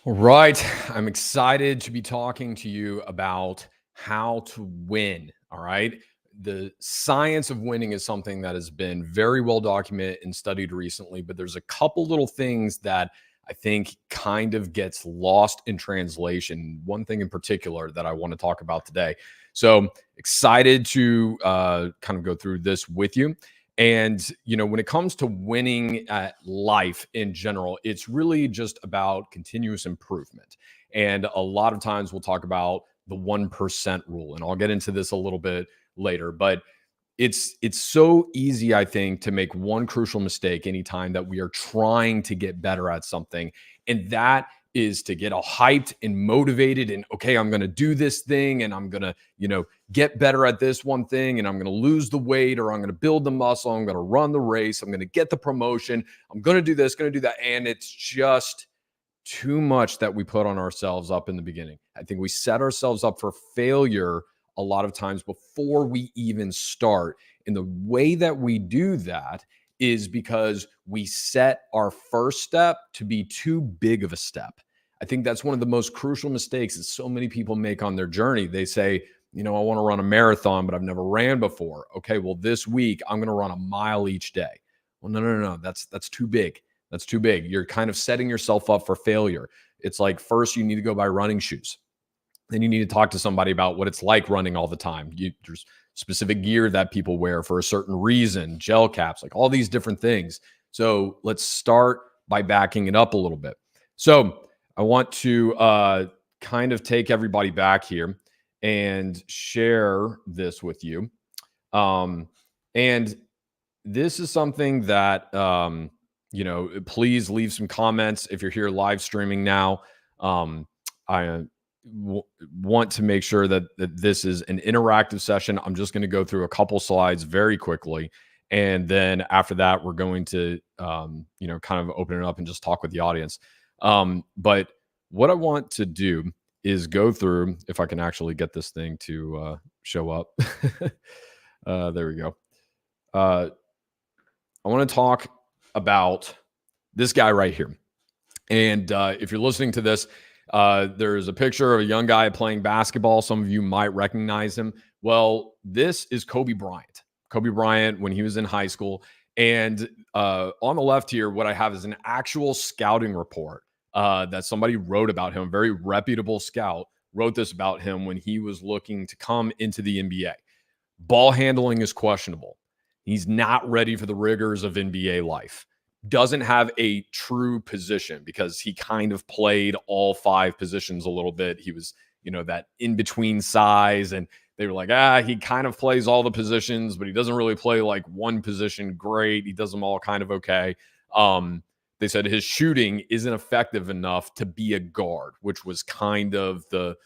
All right. I'm excited to be talking to you about how to win. All right. The science of winning is something that has been very well documented and studied recently, but there's a couple little things that I think kind of gets lost in translation. One thing in particular that I want to talk about today. So excited to kind of go through this with you. And, when it comes to winning at life in general, it's really just about continuous improvement. And a lot of times we'll talk about the 1% rule. And I'll get into this a little bit later, but it's so easy, I think, to make one crucial mistake anytime that we are trying to get better at something. And that is to get all hyped and motivated and okay, I'm going to do this thing and I'm going to, get better at this one thing and I'm going to lose the weight or I'm going to build the muscle, I'm going to run the race, I'm going to get the promotion, I'm going to do this, going to do that. And it's just too much that we put on ourselves up in the beginning. I think we set ourselves up for failure a lot of times before we even start. And the way that we do that is because we set our first step to be too big of a step. I think that's one of the most crucial mistakes that so many people make on their journey. They say, I want to run a marathon, but I've never ran before. Okay, well, this week I'm going to run a mile each day. Well, no. That's too big. That's too big. You're kind of setting yourself up for failure. It's like first you need to go buy running shoes. Then you need to talk to somebody about what it's like running all the time. There's specific gear that people wear for a certain reason, gel caps, like all these different things. So let's start by backing it up a little bit. So I want to kind of take everybody back here and share this with you. And this is something that, please leave some comments if you're here live streaming now. I want to make sure that this is an interactive session. I'm just going to go through a couple slides very quickly. And then after that, we're going to, kind of open it up and just talk with the audience. But what I want to do is go through, if I can actually get this thing to show up. There we go. I want to talk about this guy right here. And if you're listening to this, there's a picture of a young guy playing basketball. Some of you might recognize him. Well, this is Kobe Bryant. Kobe Bryant when he was in high school. And on the left here, what I have is an actual scouting report that somebody wrote about him. A very reputable scout wrote this about him when he was looking to come into the NBA. Ball handling is questionable. He's not ready for the rigors of NBA life. Doesn't have a true position because he kind of played all five positions a little bit. He was, that in-between size. And they were like, he kind of plays all the positions, but he doesn't really play like one position great. He does them all kind of okay. They said his shooting isn't effective enough to be a guard, which was kind of the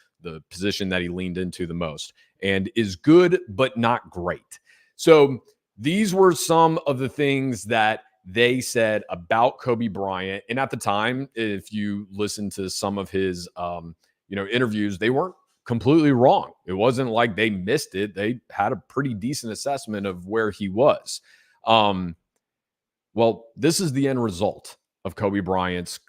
position that he leaned into the most, and is good, but not great. So these were some of the things that they said about Kobe Bryant. And at the time, if you listen to some of his, interviews, they weren't completely wrong. It wasn't like they missed it. They had a pretty decent assessment of where he was. Well, this is the end result of Kobe Bryant's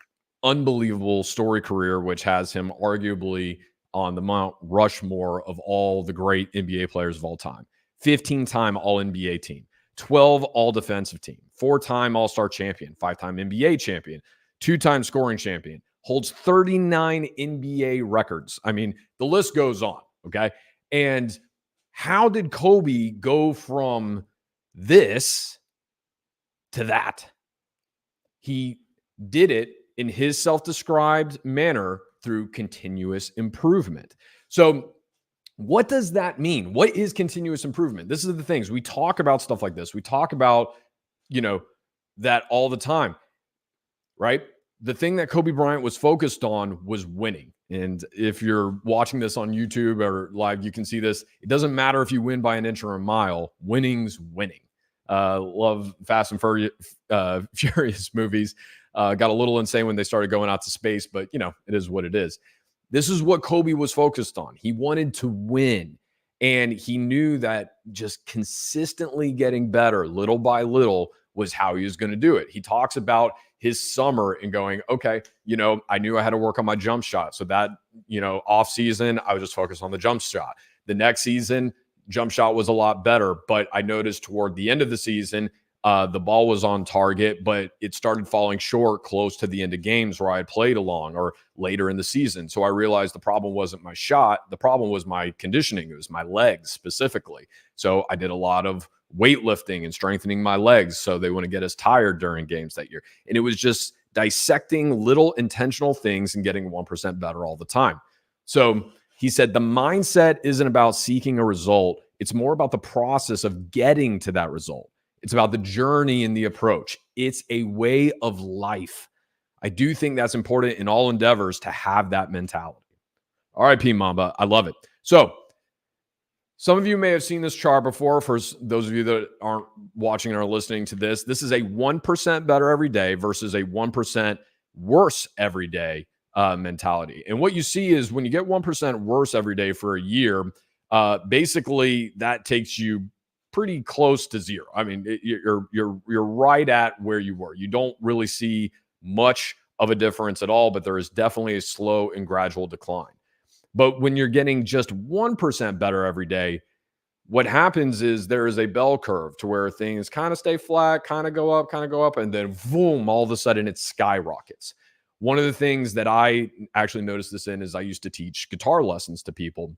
unbelievable story career, which has him arguably on the Mount Rushmore of all the great NBA players of all time. 15-time All-NBA team, 12 All-Defensive team, 4-time All-Star champion, 5-time NBA champion, 2-time scoring champion, holds 39 NBA records. I mean, the list goes on, okay? And how did Kobe go from this to that? He did it in his self-described manner through continuous improvement. So what does that mean? What is continuous improvement? This is the things we talk about, stuff like this. We talk about, that all the time, right? The thing that Kobe Bryant was focused on was winning. And if you're watching this on YouTube or live, you can see this. It doesn't matter if you win by an inch or a mile. Winning's winning. Love Fast and Furious movies. Got a little insane when they started going out to space, but it is what it is. This is what Kobe was focused on. He wanted to win, and he knew that just consistently getting better little by little was how he was going to do it. He talks about his summer and going, okay, I knew I had to work on my jump shot. So that, off season, I was just focused on the jump shot. The next season, jump shot was a lot better, but I noticed toward the end of the season, the ball was on target, but it started falling short close to the end of games where I had played along or later in the season. So I realized the problem wasn't my shot. The problem was my conditioning. It was my legs specifically. So I did a lot of weightlifting and strengthening my legs so they wouldn't get as tired during games that year. And it was just dissecting little intentional things and getting 1% better all the time. So he said the mindset isn't about seeking a result. It's more about the process of getting to that result. It's about the journey and the approach. It's a way of life. I do think that's important in all endeavors to have that mentality. RIP Mamba. I love it. So some of you may have seen this chart before. For those of you that aren't watching or listening to this, this is a 1% better every day versus a 1% worse every day mentality. And what you see is when you get 1% worse every day for a year, basically that takes you pretty close to zero. I mean, you're right at where you were. You don't really see much of a difference at all, but there is definitely a slow and gradual decline. But when you're getting just 1% better every day, what happens is there is a bell curve to where things kind of stay flat, kind of go up, and then boom, all of a sudden it skyrockets. One of the things that I actually noticed this in is I used to teach guitar lessons to people.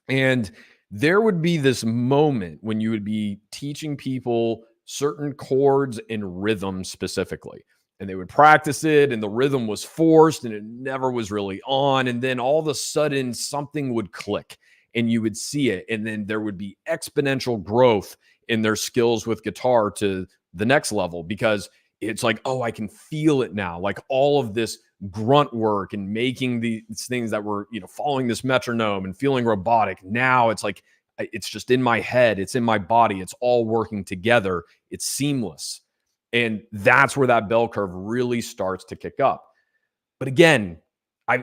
And there would be this moment when you would be teaching people certain chords and rhythms specifically. And they would practice it, and the rhythm was forced, and it never was really on. And then all of a sudden, something would click, and you would see it. And then there would be exponential growth in their skills with guitar to the next level because it's like, oh, I can feel it now. Like all of this grunt work and making these things that were, following this metronome and feeling robotic. Now it's like, it's just in my head. It's in my body. It's all working together. It's seamless. And that's where that bell curve really starts to kick up. But again,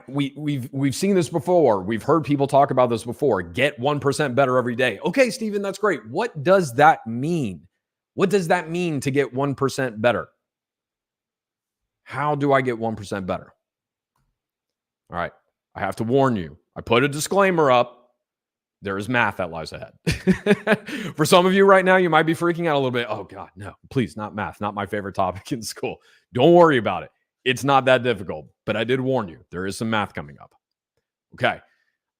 we've seen this before. We've heard people talk about this before. Get 1% better every day. Okay, Stephen, that's great. What does that mean? What does that mean to get 1% better? How do I get 1% better? All right. I have to warn you. I put a disclaimer up. There is math that lies ahead. For some of you right now, you might be freaking out a little bit. Oh, God, no, please, not math. Not my favorite topic in school. Don't worry about it. It's not that difficult, but I did warn you. There is some math coming up. Okay.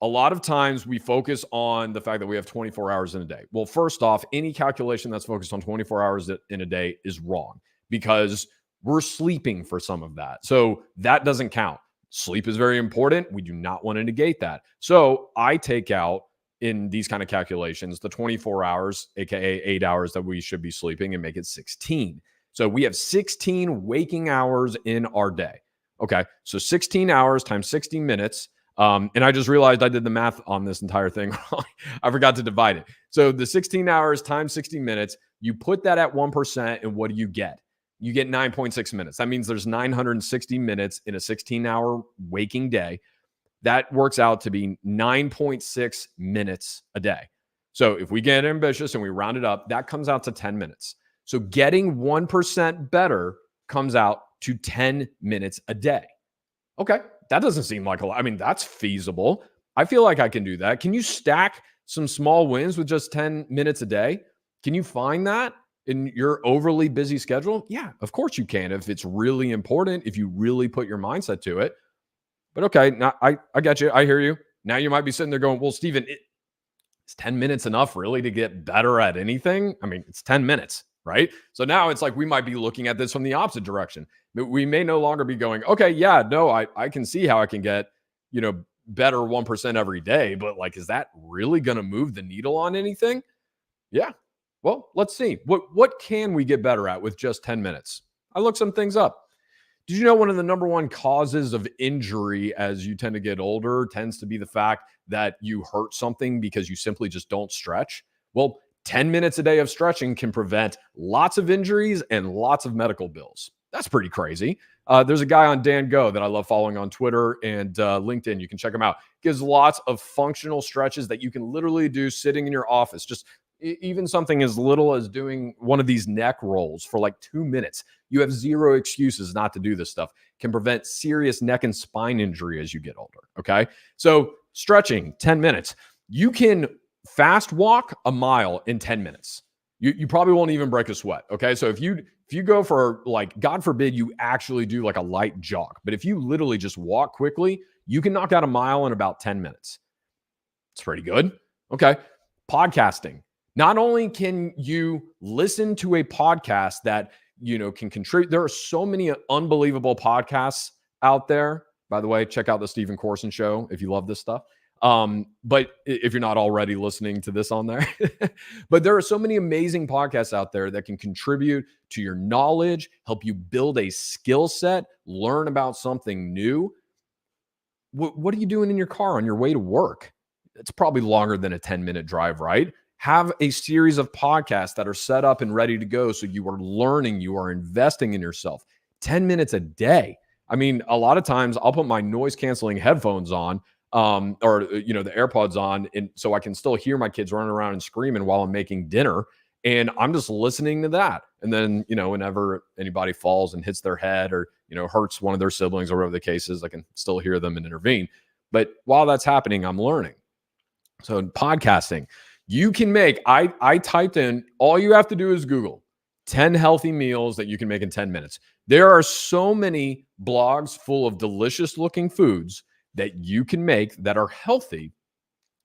A lot of times we focus on the fact that we have 24 hours in a day. Well, first off, any calculation that's focused on 24 hours in a day is wrong because we're sleeping for some of that. So that doesn't count. Sleep is very important. We do not want to negate that. So I take out in these kind of calculations, the 24 hours, aka 8 hours that we should be sleeping and make it 16. So we have 16 waking hours in our day. Okay. So 16 hours times 60 minutes. And I just realized I did the math on this entire thing wrong. I forgot to divide it. So the 16 hours times 60 minutes, you put that at 1%, and what do you get? You get 9.6 minutes. That means there's 960 minutes in a 16-hour waking day. That works out to be 9.6 minutes a day. So if we get ambitious and we round it up, that comes out to 10 minutes. So getting 1% better comes out to 10 minutes a day. Okay, that doesn't seem like a lot. I mean, that's feasible. I feel like I can do that. Can you stack some small wins with just 10 minutes a day? Can you find that in your overly busy schedule? Yeah, of course you can. If it's really important, if you really put your mindset to it. But okay, now I got you. I hear you. Now you might be sitting there going, well, Stephen, is 10 minutes enough really to get better at anything? I mean, it's 10 minutes, right? So now it's like we might be looking at this from the opposite direction. We may no longer be going, okay, yeah, no, I can see how I can get, better 1% every day. But like, is that really going to move the needle on anything? Yeah. Well, let's see. What can we get better at with just 10 minutes? I looked some things up. Did you know one of the number one causes of injury as you tend to get older tends to be the fact that you hurt something because you simply just don't stretch? Well, 10 minutes a day of stretching can prevent lots of injuries and lots of medical bills. That's pretty crazy. There's a guy on Dan Go that I love following on Twitter and LinkedIn. You can check him out. Gives lots of functional stretches that you can literally do sitting in your office. Just Even something as little as doing one of these neck rolls for like 2 minutes. You have zero excuses not to do this stuff. Can prevent serious neck and spine injury as you get older. Okay. So stretching, 10 minutes. You can fast walk a mile in 10 minutes. You probably won't even break a sweat. Okay. So if you go for, like, God forbid you actually do like a light jog, but if you literally just walk quickly, you can knock out a mile in about 10 minutes. It's pretty good. Okay. Podcasting. Not only can you listen to a podcast that, can contribute, there are so many unbelievable podcasts out there. By the way, check out the Stephen Corson show if you love this stuff. But if you're not already listening to this on there, but there are so many amazing podcasts out there that can contribute to your knowledge, help you build a skill set, learn about something new. What are you doing in your car on your way to work? It's probably longer than a 10-minute drive, right? Have a series of podcasts that are set up and ready to go. So you are learning, you are investing in yourself. 10 minutes a day. I mean, a lot of times I'll put my noise canceling headphones on, or the AirPods on, and so I can still hear my kids running around and screaming while I'm making dinner. And I'm just listening to that. And then, whenever anybody falls and hits their head or, hurts one of their siblings or whatever the case is, I can still hear them and intervene. But while that's happening, I'm learning. So in podcasting, you can make, I typed in, all you have to do is Google 10 healthy meals that you can make in 10 minutes. There are so many blogs full of delicious looking foods that you can make that are healthy,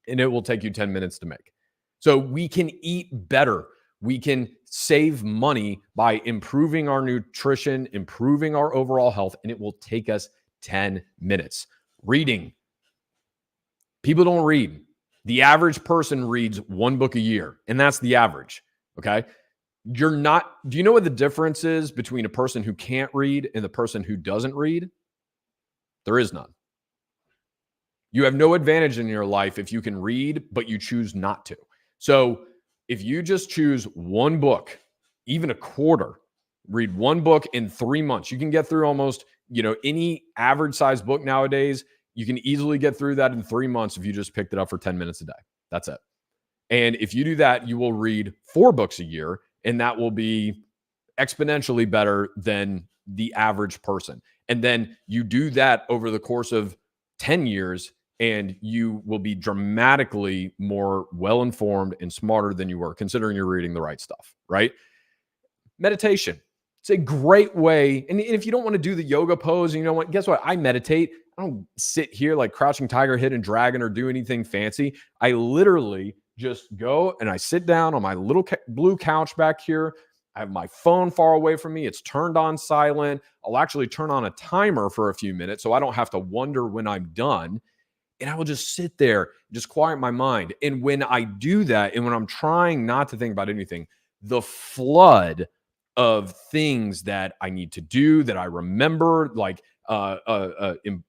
and it will take you 10 minutes to make. So we can eat better. We can save money by improving our nutrition, improving our overall health, and it will take us 10 minutes. Reading. People don't read. The average person reads one book a year, and that's the average. Okay. Do you know what the difference is between a person who can't read and the person who doesn't read? There is none. You have no advantage in your life if you can read, but you choose not to. So if you just choose one book, even a quarter, read one book in 3 months, you can get through almost, any average size book nowadays. You can easily get through that in 3 months if you just picked it up for 10 minutes a day. That's it. And if you do that, you will read 4 books a year, and that will be exponentially better than the average person. And then you do that over the course of 10 years, and you will be dramatically more well-informed and smarter than you were, considering you're reading the right stuff, right? Meditation. It's a great way. And if you don't want to do the yoga pose, and you know what, guess what? I meditate. I don't sit here like Crouching Tiger, Hidden Dragon, or do anything fancy. I literally just go and I sit down on my little blue couch back here. I have my phone far away from me. It's turned on silent. I'll actually turn on a timer for a few minutes so I don't have to wonder when I'm done. And I will just sit there, just quiet my mind. And when I do that, and when I'm trying not to think about anything, the flood of things that I need to do, that I remember, like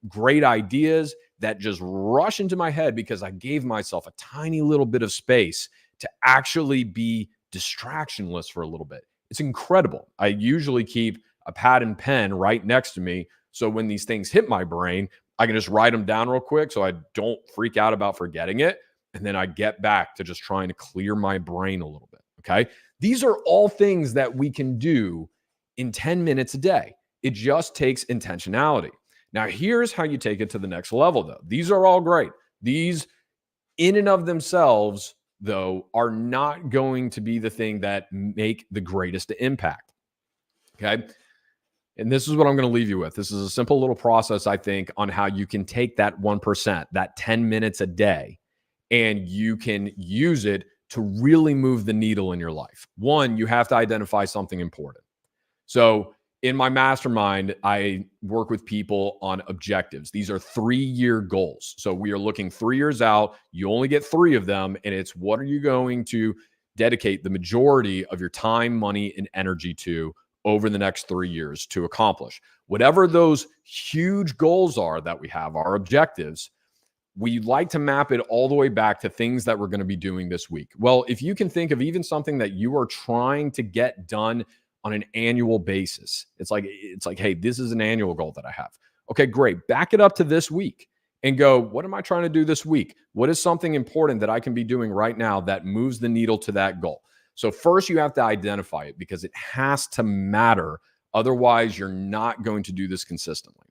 great ideas that just rush into my head because I gave myself a tiny little bit of space to actually be distractionless for a little bit. It's incredible. I usually keep a pad and pen right next to me. So when these things hit my brain, I can just write them down real quick so I don't freak out about forgetting it. And then I get back to just trying to clear my brain a little bit. Okay. These are all things that we can do in 10 minutes a day. It just takes intentionality. Now, here's how you take it to the next level, though. These are all great. These, in and of themselves, though, are not going to be the thing that make the greatest impact. Okay. And this is what I'm going to leave you with. This is a simple little process, I think, on how you can take that 1%, that 10 minutes a day, and you can use it to really move the needle in your life. One, you have to identify something important. So in my mastermind, I work with people on objectives. These are 3-year goals. So we are looking 3 years out. You only get 3 of them. And it's, what are you going to dedicate the majority of your time, money, and energy to over the next 3 years to accomplish? Whatever those huge goals are that we have, our objectives, we like to map it all the way back to things that we're going to be doing this week. Well, if you can think of even something that you are trying to get done on an annual basis, it's like, hey, this is an annual goal that I have. Okay, great. Back it up to this week. and go, what am I trying to do this week? What is something important that I can be doing right now that moves the needle to that goal? So, first, you have to identify it because it has to matter. Otherwise, you're not going to do this consistently.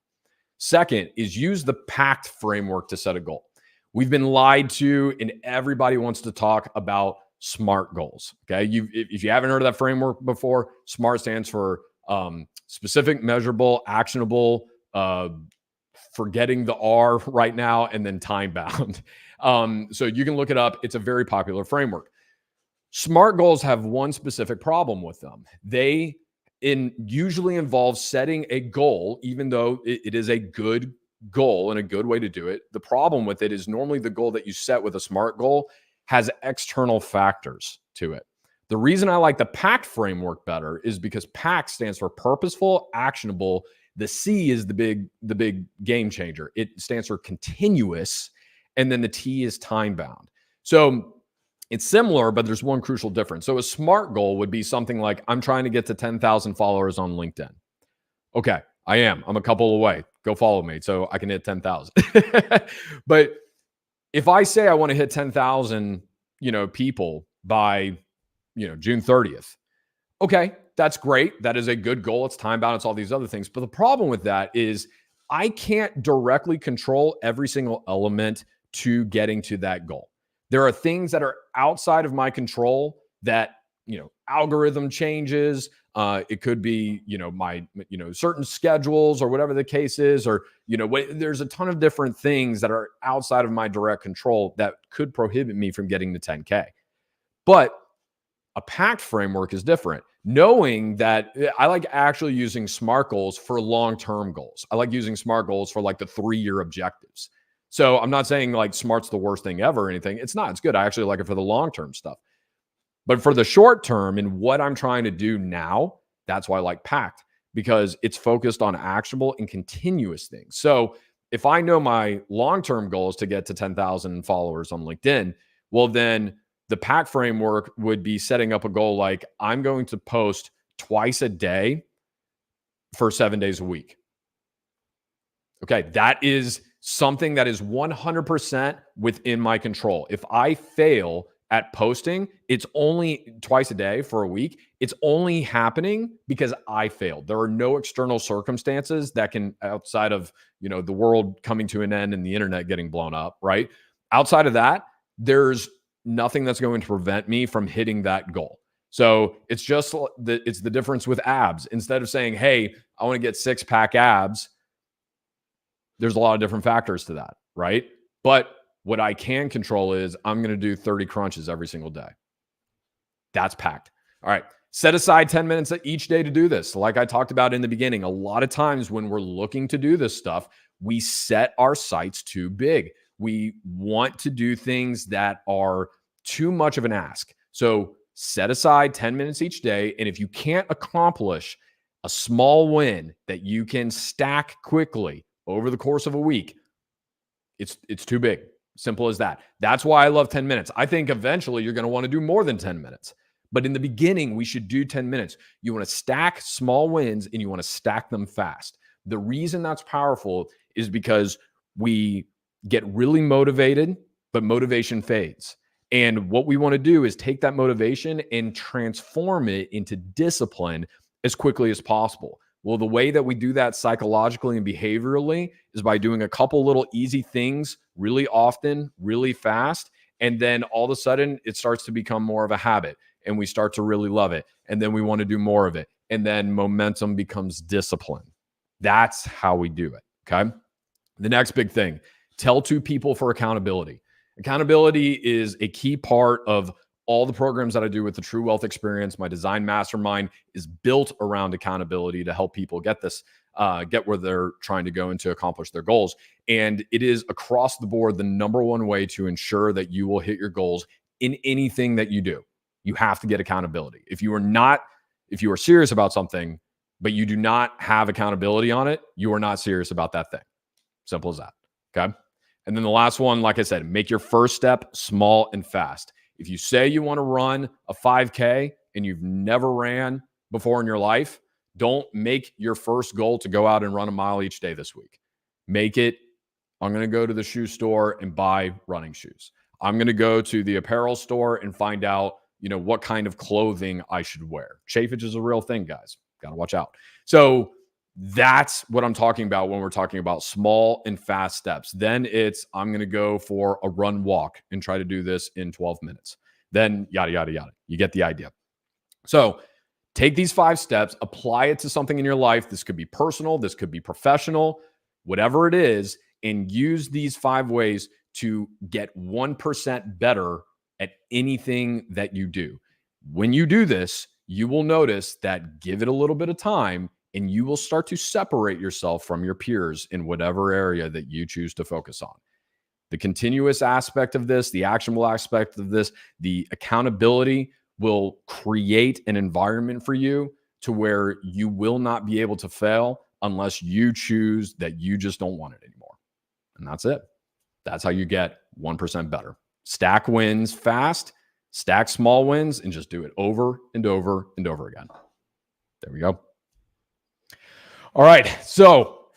Second is use the PACT framework to set a goal. We've been lied to, and everybody wants to talk about SMART goals. Okay. If you haven't heard of that framework before, SMART stands for specific, measurable, actionable, forgetting the R right now, and then time bound. So you can look it up. It's a very popular framework. SMART goals have one specific problem with them. They usually involve setting a goal, even though it is a good goal and a good way to do it. The problem with it is normally the goal that you set with a SMART goal has external factors to it. The reason I like the PACT framework better is because PACT stands for purposeful, actionable. The C is the big game changer. It stands for continuous, and then the T is time bound. So it's similar, but there's one crucial difference. So a SMART goal would be something like, I'm trying to get to 10,000 followers on LinkedIn. Okay, I am. I'm a couple away. Go follow me so I can hit 10,000. But if I say I want to hit 10,000, people by, June 30th, okay, that's great. That is a good goal. It's time bound. It's all these other things. But the problem with that is I can't directly control every single element to getting to that goal. There are things that are outside of my control that, algorithm changes. It could be, my, certain schedules or whatever the case is, or, there's a ton of different things that are outside of my direct control that could prohibit me from getting to 10K. But a PACT framework is different. Knowing that I like actually using SMART goals for long-term goals. I like using SMART goals for like the 3-year objectives. So I'm not saying like SMART's the worst thing ever or anything. It's not. It's good. I actually like it for the long-term stuff. But for the short term and what I'm trying to do now, that's why I like PACT, because it's focused on actionable and continuous things. So if I know my long-term goal is to get to 10,000 followers on LinkedIn, well, then the PACT framework would be setting up a goal like I'm going to post twice a day for 7 days a week. Okay, that is something that is 100% within my control. If I fail at posting, it's only twice a day for a week. It's only happening because I failed. There are no external circumstances that can, outside of, the world coming to an end and the internet getting blown up, right? Outside of that, there's nothing that's going to prevent me from hitting that goal. So it's just it's the difference with abs. Instead of saying, hey, I want to get 6-pack abs, there's a lot of different factors to that, right? But what I can control is I'm going to do 30 crunches every single day. That's PACT. All right. Set aside 10 minutes each day to do this. Like I talked about in the beginning, a lot of times when we're looking to do this stuff, we set our sights too big. We want to do things that are too much of an ask. So set aside 10 minutes each day. And if you can't accomplish a small win that you can stack quickly over the course of a week, it's too big. Simple as that. That's why I love 10 minutes. I think eventually you're going to want to do more than 10 minutes. But in the beginning, we should do 10 minutes. You want to stack small wins and you want to stack them fast. The reason that's powerful is because we get really motivated, but motivation fades. And what we want to do is take that motivation and transform it into discipline as quickly as possible. Well, the way that we do that psychologically and behaviorally is by doing a couple little easy things really often, really fast. And then all of a sudden it starts to become more of a habit and we start to really love it. And then we want to do more of it. And then momentum becomes discipline. That's how we do it. Okay. The next big thing, tell 2 people for accountability. Accountability is a key part of all the programs that I do with the True Wealth Experience. My design mastermind is built around accountability to help people get where they're trying to go and to accomplish their goals. And it is across the board the number one way to ensure that you will hit your goals in anything that you do. You have to get accountability. If you are serious about something, but you do not have accountability on it, you are not serious about that thing. Simple as that. Okay. And then the last one, like I said, make your first step small and fast. If you say you want to run a 5K and you've never ran before in your life, don't make your first goal to go out and run a mile each day this week. Make it I'm going to go to the shoe store and buy running shoes. I'm going to go to the apparel store and find out, what kind of clothing I should wear. Chafage is a real thing, guys. Got to watch out. So that's what I'm talking about when we're talking about small and fast steps. Then I'm going to go for a run walk and try to do this in 12 minutes. Then yada, yada, yada. You get the idea. So take these 5 steps, apply it to something in your life. This could be personal, this could be professional, whatever it is, and use these 5 ways to get 1% better at anything that you do. When you do this, you will notice that give it a little bit of time and you will start to separate yourself from your peers in whatever area that you choose to focus on. The continuous aspect of this, the actionable aspect of this, the accountability will create an environment for you to where you will not be able to fail unless you choose that you just don't want it anymore. And that's it. That's how you get 1% better. Stack wins fast, stack small wins, and just do it over and over and over again. There we go. All right. So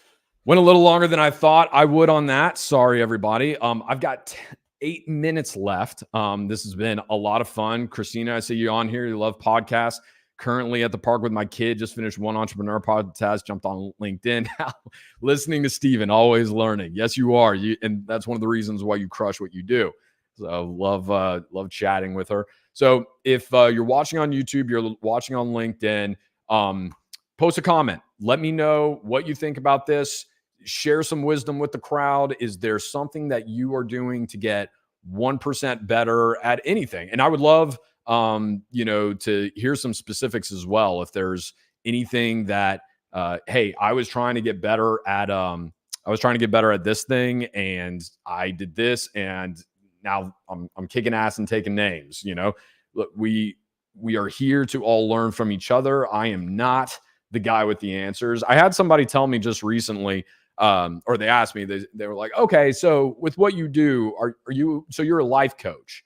went a little longer than I thought I would on that. Sorry, everybody. I've got 8 minutes left. This has been a lot of fun. Christina, I see you on here. You love podcasts. Currently at the park with my kid. Just finished one entrepreneur podcast. Jumped on LinkedIn. Listening to Steven, always learning. Yes, you are. And that's one of the reasons why you crush what you do. So love chatting with her. So if you're watching on YouTube, you're watching on LinkedIn, post a comment. Let me know what you think about this. Share some wisdom with the crowd. Is there something that you are doing to get 1% better at anything? And I would love, to hear some specifics as well. If there's anything that, hey, I was trying to get better at this thing and I did this and now I'm kicking ass and taking names. Look, we are here to all learn from each other. I am not the guy with the answers. I had somebody tell me just recently, or they asked me, they were like, okay, so with what you do, you're a life coach.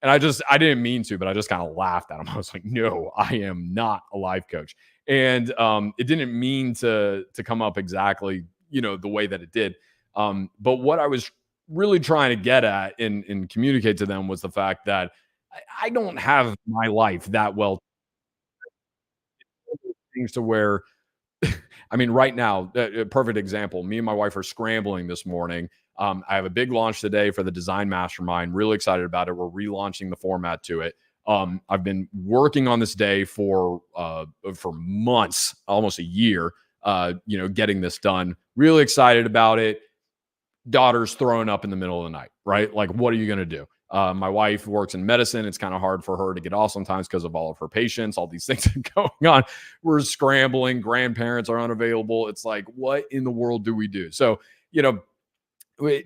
And I didn't mean to, but I just kind of laughed at him. I was like, no, I am not a life coach. And it didn't mean to come up exactly, the way that it did. But what I was really trying to get at and communicate to them was the fact that I don't have my life that well things to where I mean, right now, a perfect example. Me and my wife are scrambling this morning. I have a big launch today for the Design Mastermind. Really excited about it. We're relaunching the format to it. I've been working on this day for months, almost a year. Getting this done. Really excited about it. Daughter's throwing up in the middle of the night, right? Like, what are you going to do? My wife works in medicine. It's kind of hard for her to get off sometimes because of all of her patients, all these things going on. We're scrambling. Grandparents are unavailable. It's like, what in the world do we do? So,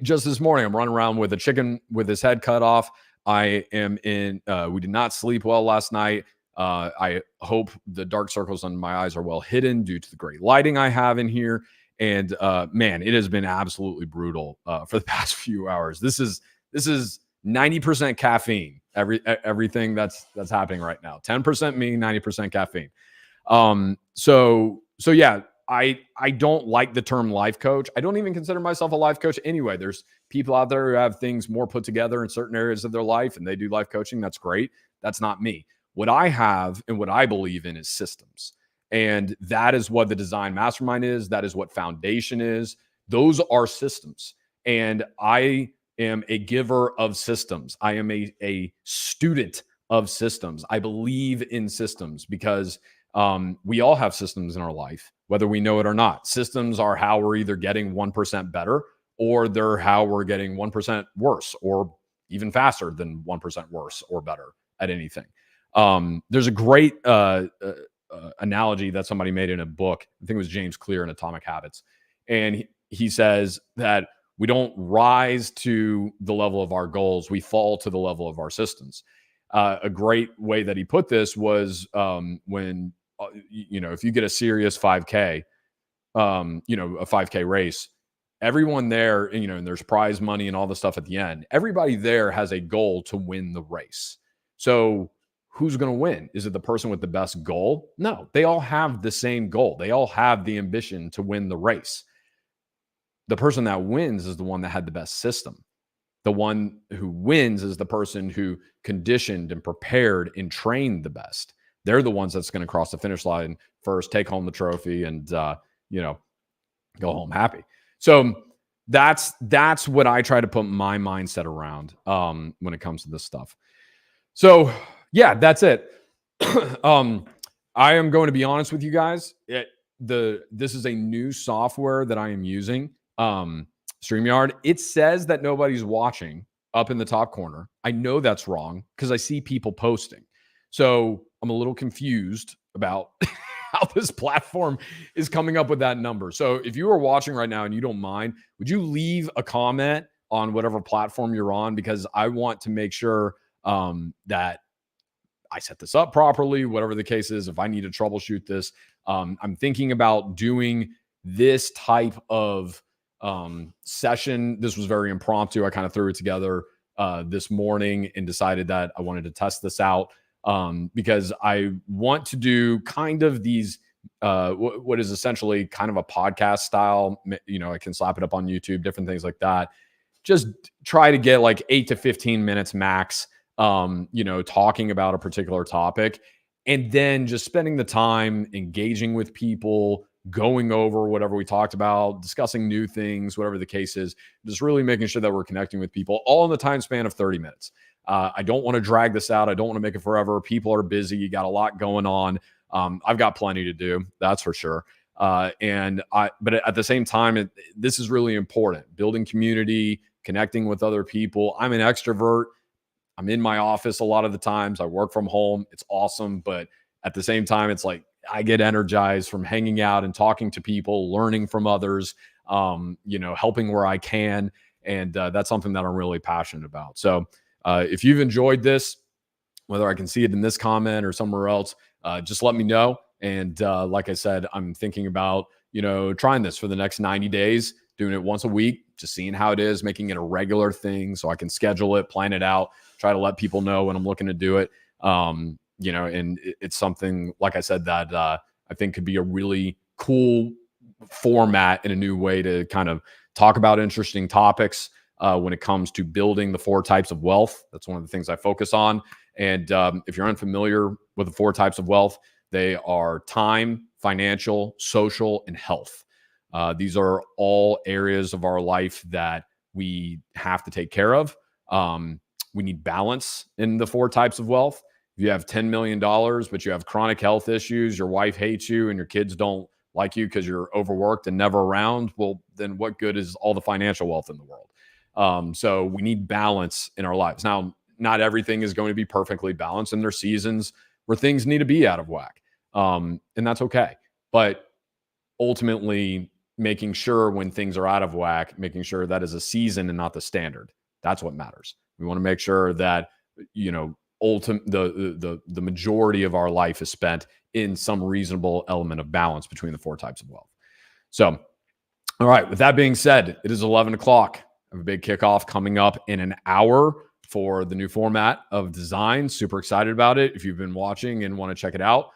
just this morning, I'm running around with a chicken with his head cut off. We did not sleep well last night. I hope the dark circles under my eyes are well hidden due to the great lighting I have in here. And man, it has been absolutely brutal for the past few hours. This is 90% caffeine. Everything that's happening right now. 10% me, 90% caffeine. So yeah, I don't like the term life coach. I don't even consider myself a life coach anyway. There's people out there who have things more put together in certain areas of their life and they do life coaching. That's great. That's not me. What I have and what I believe in is systems. And that is what the Design Mastermind is. That is what Foundation is. Those are systems. And I am a giver of systems. I am a student of systems. I believe in systems because we all have systems in our life, whether we know it or not. Systems are how we're either getting 1% better or they're how we're getting 1% worse or even faster than 1% worse or better at anything. There's a great analogy that somebody made in a book. I think it was James Clear in Atomic Habits. And he says that we don't rise to the level of our goals. We fall to the level of our systems. A great way that he put this was when, if you get a serious 5K, a 5K race, everyone there, and there's prize money and all the stuff at the end. Everybody there has a goal to win the race. So who's going to win? Is it the person with the best goal? No, they all have the same goal. They all have the ambition to win the race. the person that wins is the one that had the best system. The one who wins is the person who conditioned and prepared and trained the best. They're the ones that's going to cross the finish line first, take home the trophy, and you know, go home happy. So that's what I try to put my mindset around when it comes to this stuff. So yeah, that's it. I am going to be honest with you guys. This is a new software that I am using. StreamYard. It says that nobody's watching up in the top corner. I know that's wrong because I see people posting. So I'm a little confused about how this platform is coming up with that number. So if you are watching right now and you don't mind, would you leave a comment on whatever platform you're on? Because I want to make sure that I set this up properly, whatever the case is. If I need to troubleshoot this, I'm thinking about doing this type of session. This was very impromptu. I kind of threw it together this morning and decided that I wanted to test this out because I want to do kind of these what is essentially kind of a podcast style. You know, I can slap it up on YouTube, different things like that. Just try to get like 8 to 15 minutes max. You know, talking about a particular topic and then just spending the time engaging with people, going over whatever we talked about, discussing new things, whatever the case is, just really making sure that we're connecting with people all in the time span of 30 minutes. I don't want to drag this out. I don't want to make it forever. People are busy. You got a lot going on. I've got plenty to do. That's for sure. But at the same time, this is really important. Building community, connecting with other people. I'm an extrovert. I'm in my office a lot of the times. I work from home. It's awesome. But at the same time, it's like I get energized from hanging out and talking to people, learning from others, you know, helping where I can. And that's something that I'm really passionate about. So if you've enjoyed this, whether I can see it in this comment or somewhere else, just let me know. And like I said, I'm thinking about, you know, trying this for the next 90 days, doing it once a week, just seeing how it is, making it a regular thing so I can schedule it, plan it out, try to let people know when I'm looking to do it. You know, and it's something, like I said, that I think could be a really cool format and a new way to kind of talk about interesting topics when it comes to building the 4 types of wealth. That's one of the things I focus on. And if you're unfamiliar with the 4 types of wealth, they are time, financial, social, and health. These are all areas of our life that we have to take care of. We need balance in the 4 types of wealth. If you have $10 million, but you have chronic health issues, your wife hates you, and your kids don't like you because you're overworked and never around, well, then what good is all the financial wealth in the world? So we need balance in our lives. Now, not everything is going to be perfectly balanced, and there's seasons where things need to be out of whack. And that's okay. But ultimately, making sure when things are out of whack, making sure that is a season and not the standard. That's what matters. We want to make sure that, you know, the majority of our life is spent in some reasonable element of balance between the 4 types of wealth. So, all right, with that being said, it is 11 o'clock. I have a big kickoff coming up in an hour for the new format of design. Super excited about it. If you've been watching and want to check it out,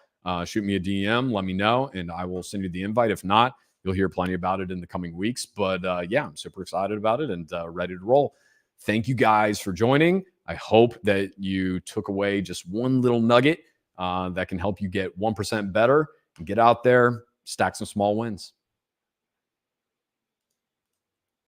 shoot me a DM, let me know, and I will send you the invite. If not, you'll hear plenty about it in the coming weeks. But yeah, I'm super excited about it and ready to roll. Thank you guys for joining. I hope that you took away just one little nugget that can help you get 1% better and get out there, stack some small wins.